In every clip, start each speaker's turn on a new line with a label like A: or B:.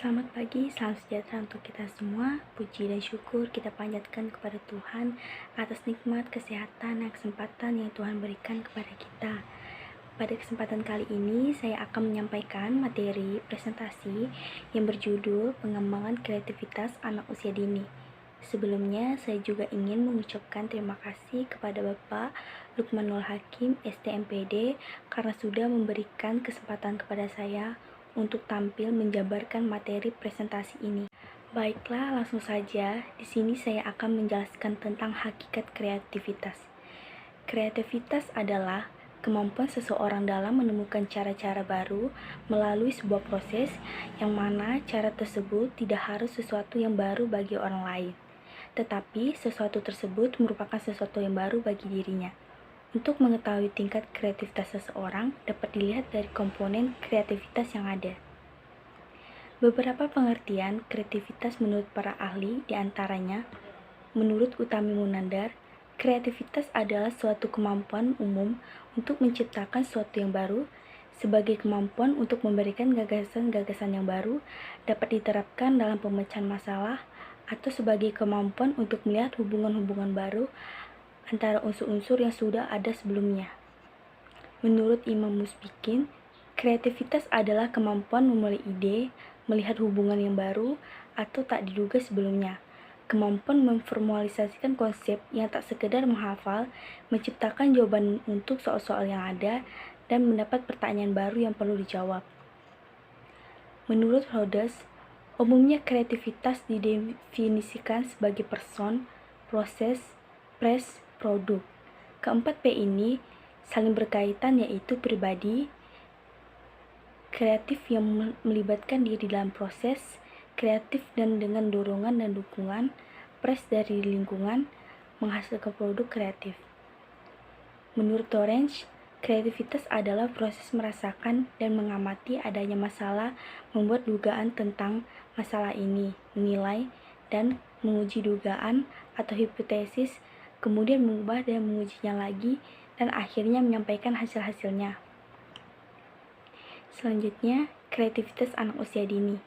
A: Selamat pagi, salam sejahtera untuk kita semua. Puji dan syukur kita panjatkan kepada Tuhan atas nikmat kesehatan dan kesempatan yang Tuhan berikan kepada kita. Pada kesempatan kali ini, saya akan menyampaikan materi presentasi yang berjudul Pengembangan Kreativitas Anak Usia Dini. Sebelumnya, saya juga ingin mengucapkan terima kasih kepada Bapak Lukmanul Hakim, STMPD, karena sudah memberikan kesempatan kepada saya untuk tampil menjabarkan materi presentasi ini. Baiklah, langsung saja. Di sini saya akan menjelaskan tentang hakikat kreativitas. Kreativitas adalah kemampuan seseorang dalam menemukan cara-cara baru melalui sebuah proses yang mana cara tersebut tidak harus sesuatu yang baru bagi orang lain, tetapi sesuatu tersebut merupakan sesuatu yang baru bagi dirinya. Untuk mengetahui tingkat kreativitas seseorang dapat dilihat dari komponen kreativitas yang ada. Beberapa pengertian kreativitas menurut para ahli diantaranya, menurut Utami Munandar, kreativitas adalah suatu kemampuan umum untuk menciptakan sesuatu yang baru, sebagai kemampuan untuk memberikan gagasan-gagasan yang baru dapat diterapkan dalam pemecahan masalah, atau sebagai kemampuan untuk melihat hubungan-hubungan baru antara unsur-unsur yang sudah ada sebelumnya. Menurut Imam Musbikin, kreativitas adalah kemampuan memulai ide, melihat hubungan yang baru atau tak diduga sebelumnya. Kemampuan memformalisasikan konsep yang tak sekedar menghafal, menciptakan jawaban untuk soal-soal yang ada, dan mendapat pertanyaan baru yang perlu dijawab. Menurut Rhodes, umumnya kreativitas didefinisikan sebagai person, proses, produk. Keempat P ini saling berkaitan, yaitu pribadi, kreatif yang melibatkan diri dalam proses, kreatif dan dengan dorongan dan dukungan, dari lingkungan, menghasilkan produk kreatif. Menurut Torrance, kreativitas adalah proses merasakan dan mengamati adanya masalah, membuat dugaan tentang masalah ini, menilai dan menguji dugaan atau hipotesis, kemudian mengubah dan mengujinya lagi, dan akhirnya menyampaikan hasil-hasilnya. Selanjutnya, kreativitas anak usia dini.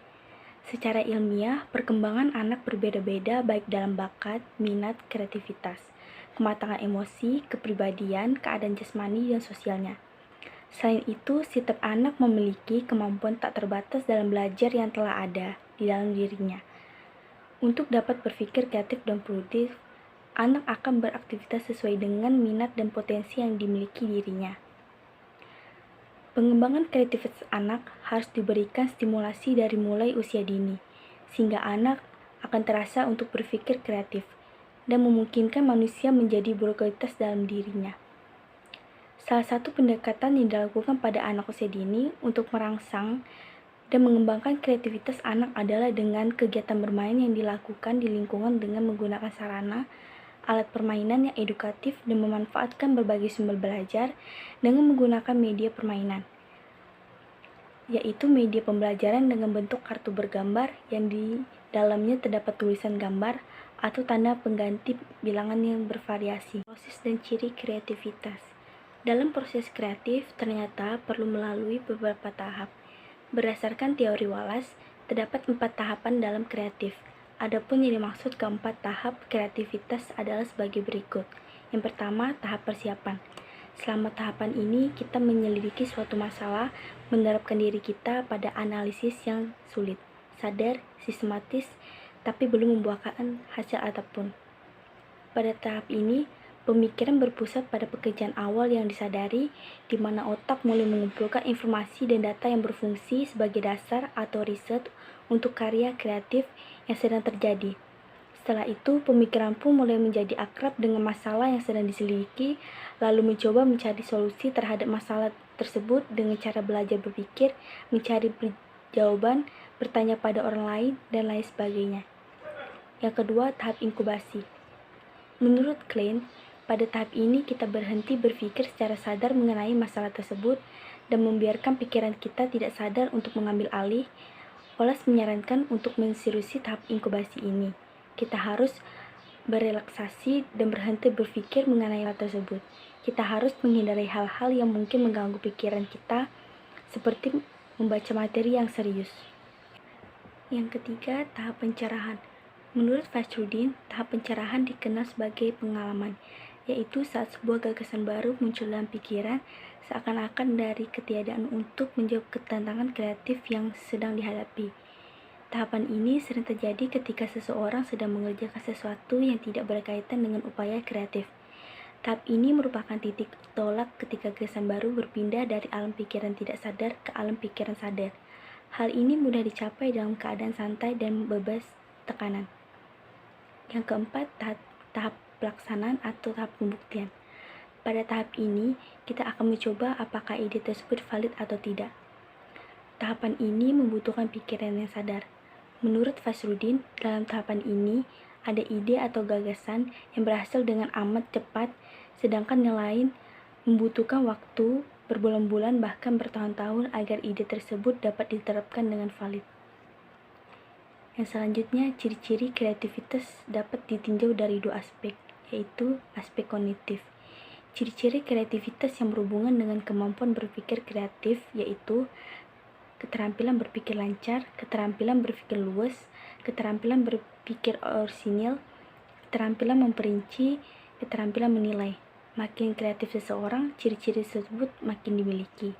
A: Secara ilmiah, perkembangan anak berbeda-beda baik dalam bakat, minat, kreativitas, kematangan emosi, kepribadian, keadaan jasmani, dan sosialnya. Selain itu, setiap anak memiliki kemampuan tak terbatas dalam belajar yang telah ada di dalam dirinya. Untuk dapat berpikir kreatif dan produktif, anak akan beraktivitas sesuai dengan minat dan potensi yang dimiliki dirinya. Pengembangan kreativitas anak harus diberikan stimulasi dari mulai usia dini, sehingga anak akan terasa untuk berpikir kreatif dan memungkinkan manusia menjadi berkualitas dalam dirinya. Salah satu pendekatan yang dilakukan pada anak usia dini untuk merangsang dan mengembangkan kreativitas anak adalah dengan kegiatan bermain yang dilakukan di lingkungan dengan menggunakan sarana, alat permainan yang edukatif dan memanfaatkan berbagai sumber belajar dengan menggunakan media permainan, yaitu media pembelajaran dengan bentuk kartu bergambar yang di dalamnya terdapat tulisan gambar atau tanda pengganti bilangan yang bervariasi. Proses dan ciri kreativitas. Dalam proses kreatif ternyata perlu melalui beberapa tahap. Berdasarkan teori Wallace, terdapat 4 tahapan dalam kreatif. Adapun yang dimaksud keempat tahap kreativitas adalah sebagai berikut. Yang pertama, tahap persiapan. Selama tahapan ini, kita menyelidiki suatu masalah, menerapkan diri kita pada analisis yang sulit, sadar, sistematis, tapi belum membuahkan hasil apapun. Pada tahap ini, pemikiran berpusat pada pekerjaan awal yang disadari, di mana otak mulai mengumpulkan informasi dan data yang berfungsi sebagai dasar atau riset untuk karya kreatif yang sedang terjadi. Setelah itu, pemikiran pun mulai menjadi akrab dengan masalah yang sedang diselidiki, lalu mencoba mencari solusi terhadap masalah tersebut dengan cara belajar berpikir, mencari jawaban, bertanya pada orang lain, dan lain sebagainya. Yang kedua, tahap inkubasi. Menurut Klein, pada tahap ini kita berhenti berpikir secara sadar mengenai masalah tersebut dan membiarkan pikiran kita tidak sadar untuk mengambil alih. Wallace menyarankan untuk menseriusi tahap inkubasi ini, kita harus berelaksasi dan berhenti berpikir mengenai hal tersebut. Kita harus menghindari hal-hal yang mungkin mengganggu pikiran kita, seperti membaca materi yang serius. Yang ketiga, tahap pencerahan. Menurut Fajruddin, tahap pencerahan dikenal sebagai pengalaman, yaitu saat sebuah gagasan baru muncul dalam pikiran, seakan-akan dari ketiadaan untuk menjawab tantangan kreatif yang sedang dihadapi. Tahapan ini sering terjadi ketika seseorang sedang mengerjakan sesuatu yang tidak berkaitan dengan upaya kreatif. Tahap ini merupakan titik tolak ketika gagasan baru berpindah dari alam pikiran tidak sadar ke alam pikiran sadar. Hal ini mudah dicapai dalam keadaan santai dan bebas tekanan. Yang keempat, tahap pelaksanaan atau tahap pembuktian. Pada tahap ini, kita akan mencoba apakah ide tersebut valid atau tidak. Tahapan ini membutuhkan pikiran yang sadar. Menurut Fajruddin, dalam tahapan ini, ada ide atau gagasan yang berhasil dengan amat cepat, sedangkan yang lain membutuhkan waktu berbulan-bulan bahkan bertahun-tahun agar ide tersebut dapat diterapkan dengan valid. Yang selanjutnya, ciri-ciri kreativitas dapat ditinjau dari dua aspek, yaitu aspek kognitif. Ciri-ciri kreativitas yang berhubungan dengan kemampuan berpikir kreatif yaitu keterampilan berpikir lancar, keterampilan berpikir luas, keterampilan berpikir orisinil, keterampilan memperinci, keterampilan menilai. Makin kreatif seseorang, ciri-ciri tersebut makin dimiliki.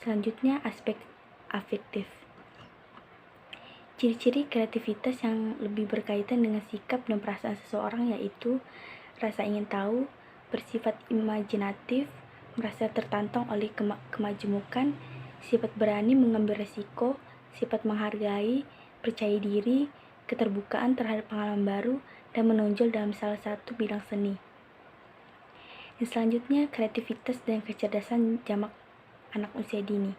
A: Selanjutnya, aspek afektif. Ciri-ciri kreativitas yang lebih berkaitan dengan sikap dan perasaan seseorang yaitu rasa ingin tahu, bersifat imajinatif, merasa tertantang oleh kemajemukan, sifat berani mengambil resiko, sifat menghargai, percaya diri, keterbukaan terhadap pengalaman baru, dan menonjol dalam salah satu bidang seni. Yang selanjutnya, kreativitas dan kecerdasan jamak anak usia dini.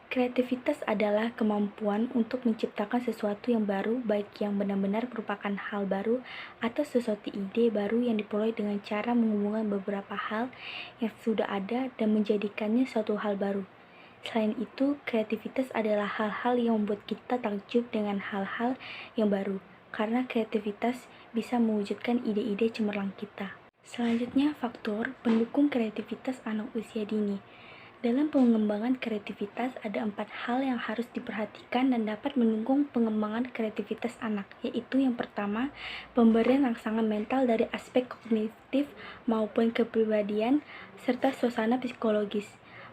A: Kreativitas adalah kemampuan untuk menciptakan sesuatu yang baru, baik yang benar-benar merupakan hal baru atau sesuatu ide baru yang diperoleh dengan cara menghubungkan beberapa hal yang sudah ada dan menjadikannya suatu hal baru. Selain itu, kreativitas adalah hal-hal yang membuat kita takjub dengan hal-hal yang baru, karena kreativitas bisa mewujudkan ide-ide cemerlang kita. Selanjutnya, faktor pendukung kreativitas anak usia dini. Dalam pengembangan kreativitas, ada 4 hal yang harus diperhatikan dan dapat mendukung pengembangan kreativitas anak, yaitu yang pertama, pemberian rangsangan mental dari aspek kognitif maupun kepribadian, serta suasana psikologis.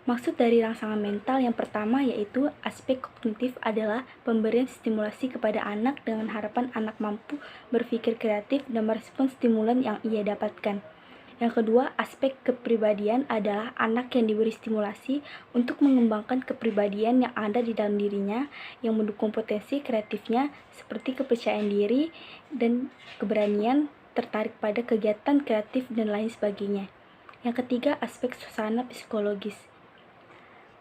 A: Maksud dari rangsangan mental yang pertama yaitu aspek kognitif adalah pemberian stimulasi kepada anak dengan harapan anak mampu berpikir kreatif dan merespons stimulan yang ia dapatkan. Yang kedua, aspek kepribadian adalah anak yang diberi stimulasi untuk mengembangkan kepribadian yang ada di dalam dirinya yang mendukung potensi kreatifnya seperti kepercayaan diri dan keberanian, tertarik pada kegiatan kreatif dan lain sebagainya. Yang ketiga, aspek suasana psikologis.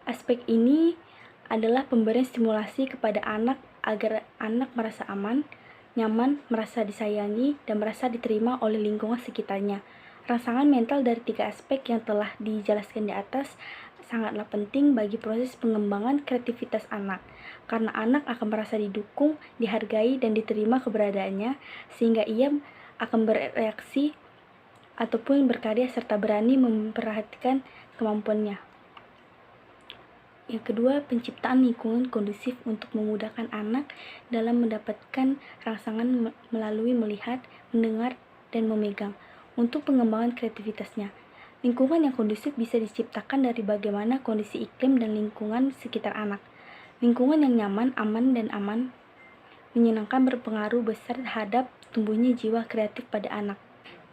A: Aspek ini adalah pemberian stimulasi kepada anak agar anak merasa aman, nyaman, merasa disayangi, dan merasa diterima oleh lingkungan sekitarnya. Rangsangan mental dari 3 aspek yang telah dijelaskan di atas sangatlah penting bagi proses pengembangan kreativitas anak, karena anak akan merasa didukung, dihargai, dan diterima keberadaannya, sehingga ia akan bereaksi ataupun berkarya serta berani memperhatikan kemampuannya. Yang kedua, penciptaan lingkungan kondusif untuk memudahkan anak dalam mendapatkan rangsangan melalui melihat, mendengar, dan memegang untuk pengembangan kreativitasnya. Lingkungan yang kondusif bisa diciptakan dari bagaimana kondisi iklim dan lingkungan sekitar anak. Lingkungan yang nyaman, aman, dan menyenangkan berpengaruh besar terhadap tumbuhnya jiwa kreatif pada anak.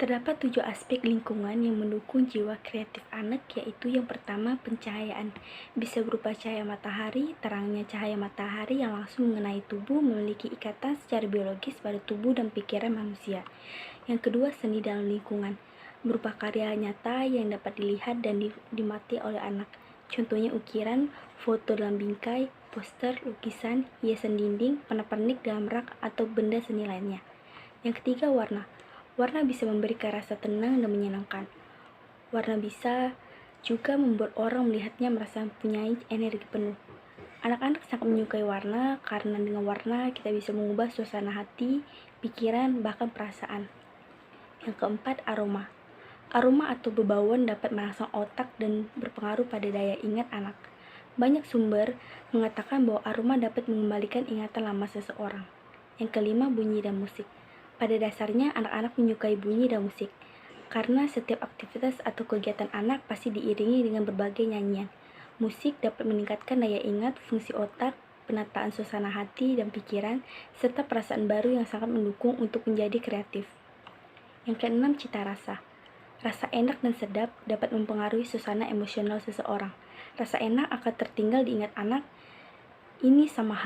A: Terdapat 7 aspek lingkungan yang mendukung jiwa kreatif anak, yaitu yang pertama, pencahayaan. Bisa berupa cahaya matahari. Terangnya cahaya matahari yang langsung mengenai tubuh memiliki ikatan secara biologis pada tubuh dan pikiran manusia. Yang kedua, seni dalam lingkungan. Berupa karya nyata yang dapat dilihat dan dimati oleh anak. Contohnya ukiran, foto dalam bingkai, poster, lukisan, hiasan dinding, pernak-pernik dalam rak, atau benda seni lainnya. Yang ketiga, warna. Warna bisa memberikan rasa tenang dan menyenangkan. Warna bisa juga membuat orang melihatnya merasa mempunyai energi penuh. Anak-anak sangat menyukai warna karena dengan warna kita bisa mengubah suasana hati, pikiran, bahkan perasaan. Yang keempat, aroma. Aroma atau bebauan dapat merangsang otak dan berpengaruh pada daya ingat anak. Banyak sumber mengatakan bahwa aroma dapat mengembalikan ingatan lama seseorang. Yang kelima, bunyi dan musik. Pada dasarnya, anak-anak menyukai bunyi dan musik, karena setiap aktivitas atau kegiatan anak pasti diiringi dengan berbagai nyanyian. Musik dapat meningkatkan daya ingat, fungsi otak, penataan suasana hati dan pikiran, serta perasaan baru yang sangat mendukung untuk menjadi kreatif. Yang keenam, cita rasa. Rasa enak dan sedap dapat mempengaruhi suasana emosional seseorang. Rasa enak akan tertinggal diingat anak. Ini sama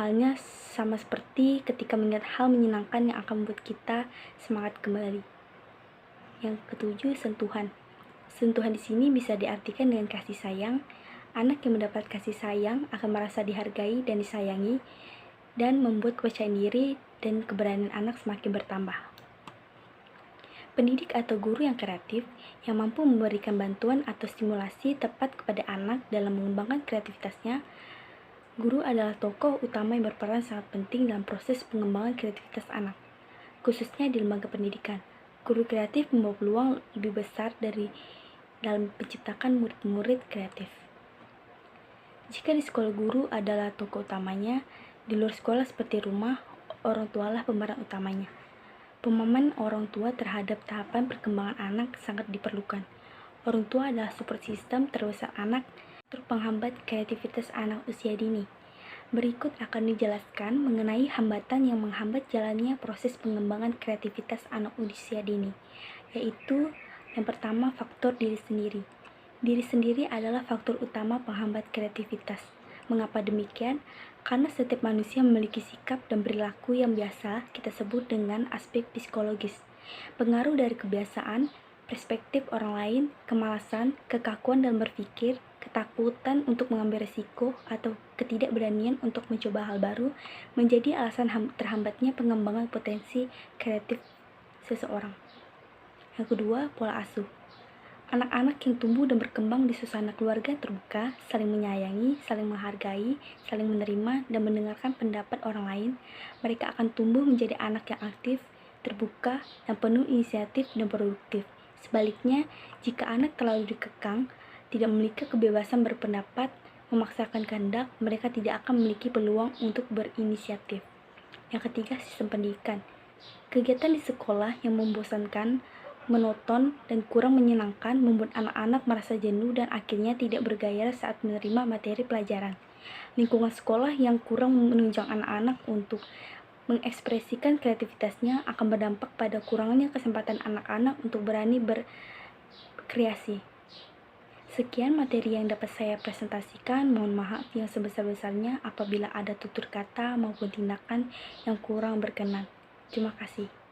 A: seperti ketika mengingat hal menyenangkan yang akan membuat kita semangat kembali. Yang ketujuh, sentuhan. Sentuhan di sini bisa diartikan dengan kasih sayang. Anak yang mendapat kasih sayang akan merasa dihargai dan disayangi, dan membuat kepercayaan diri dan keberanian anak semakin bertambah. Pendidik atau guru yang kreatif, yang mampu memberikan bantuan atau stimulasi tepat kepada anak dalam mengembangkan kreativitasnya. Guru adalah tokoh utama yang berperan sangat penting dalam proses pengembangan kreativitas anak, khususnya di lembaga pendidikan. Guru kreatif membawa peluang lebih besar dalam menciptakan murid-murid kreatif. Jika di sekolah guru adalah tokoh utamanya, di luar sekolah seperti rumah, orang tualah pemeran utamanya. Pemahaman orang tua terhadap tahapan perkembangan anak sangat diperlukan. Orang tua adalah support system terbesar anak untuk penghambat kreativitas anak usia dini. Berikut akan dijelaskan mengenai hambatan yang menghambat jalannya proses pengembangan kreativitas anak usia dini, yaitu yang pertama, faktor diri sendiri. Diri sendiri adalah faktor utama penghambat kreativitas. Mengapa demikian? Karena setiap manusia memiliki sikap dan perilaku yang biasa kita sebut dengan aspek psikologis. Pengaruh dari kebiasaan, perspektif orang lain, kemalasan, kekakuan dalam berpikir, ketakutan untuk mengambil risiko, atau ketidakberanian untuk mencoba hal baru menjadi alasan terhambatnya pengembangan potensi kreatif seseorang. Yang kedua, pola asuh. Anak-anak yang tumbuh dan berkembang di suasana keluarga terbuka, saling menyayangi, saling menghargai, saling menerima, dan mendengarkan pendapat orang lain, mereka akan tumbuh menjadi anak yang aktif, terbuka, dan penuh inisiatif dan produktif. Sebaliknya, jika anak terlalu dikekang, tidak memiliki kebebasan berpendapat, memaksakan kehendak, mereka tidak akan memiliki peluang untuk berinisiatif. Yang ketiga, sistem pendidikan. Kegiatan di sekolah yang membosankan, monoton, dan kurang menyenangkan membuat anak-anak merasa jenuh dan akhirnya tidak bergairah saat menerima materi pelajaran. Lingkungan sekolah yang kurang menunjang anak-anak untuk mengekspresikan kreativitasnya akan berdampak pada kurangnya kesempatan anak-anak untuk berani berkreasi. Sekian materi yang dapat saya presentasikan. Mohon maaf yang sebesar-besarnya apabila ada tutur kata maupun tindakan yang kurang berkenan. Terima kasih.